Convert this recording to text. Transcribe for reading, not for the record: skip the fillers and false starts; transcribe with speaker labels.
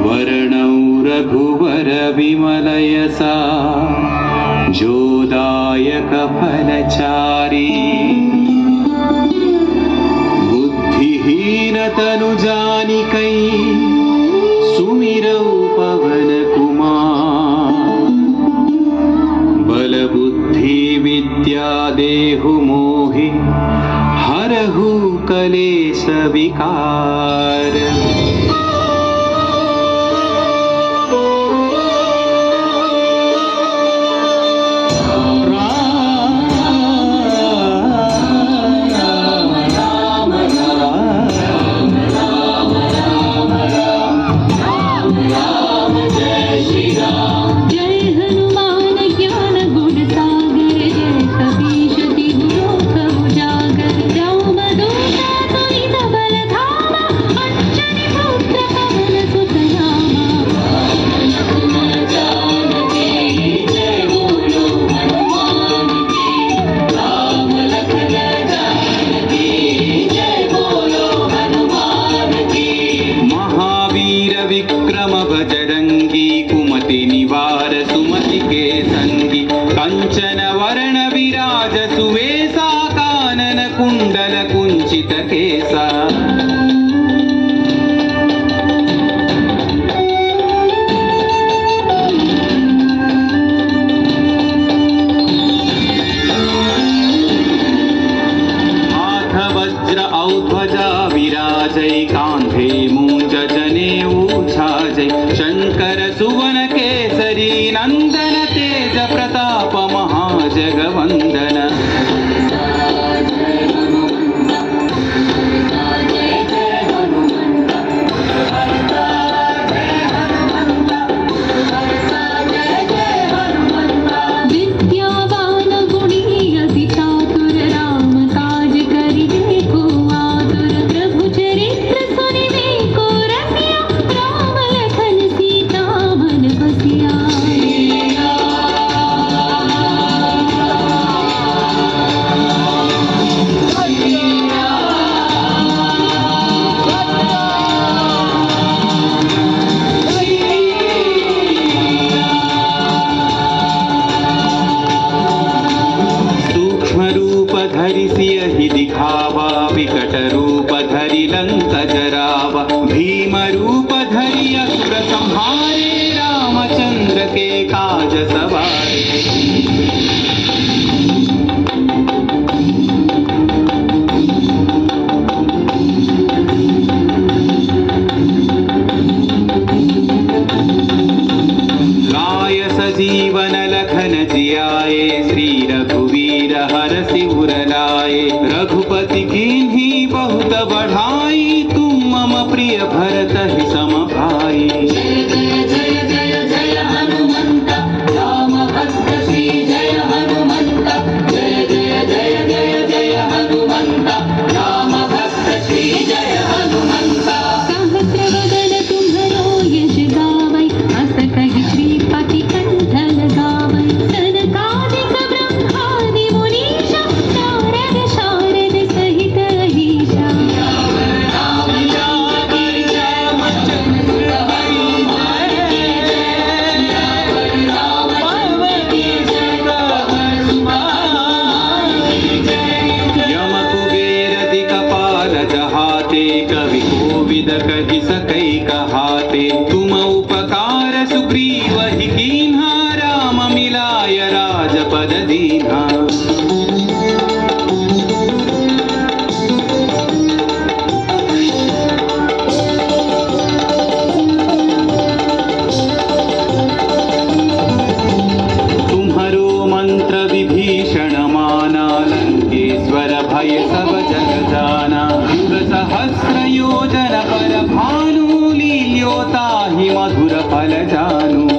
Speaker 1: वर्णौ रघुवर विमलयसा जोदायक फलचारी बुद्धिहीन तनु जानिकै सुमिरौ पवन कुमार बल बुद्धि विद्या देहु मोहि हरहु कलेश विकार। विक्रम बजरंगी कुमति निवार सुमति के संगी कंचन वर्ण विराज सुवेशा कानन कुंडल कुंचित केसा। हाथ वज्र औध्वजा विराजै कांधे मूंज जनेऊ शंकर सुवन केसरी नंदन तेज प्रताप महाजगवंदन।
Speaker 2: विद्यावान गुणी अति चातुर राम काज करिबे को आतुर प्रभु चरित्र सुनिबे को रसिया राम लखन सीता मन बसिया।
Speaker 1: धरि सियहि दिखावा विकट रूप धरि लंक जरावा भीम रूप धरि असुर संहारे रामचंद्र के काज सवारे। जीवन लखन जियाए श्री रघुवीर हरषि उर लाए रघुपति कीन्ही बहुत बढ़ाई तुम मम प्रिय भरत ही सम भाई।
Speaker 2: जय जय जय जय जय हनुमंत राम भक्त श्री जय हनुमंत जय जय जय जय जय हनुमंत राम भक्त श्री जय हनुमंत। सहस्रवदन तुम्हरो यश गावै अस कहि श्रीपति कंठ लगावै सनकादिक ब्रह्मादि मुनीश नारद शारद सहित अहीशा।
Speaker 1: कवि कोविद कहि सकै कहाते तुम उपकार सुग्रीव ही कीन्हा राम मिलाय राजपद दीन्हा। तुम्हरो मंत्र विभीषण माना लंकेश्वर भय सब जग जाना युग सहस्र योजन पर भानु लील्योता ही मधुर फल जानू।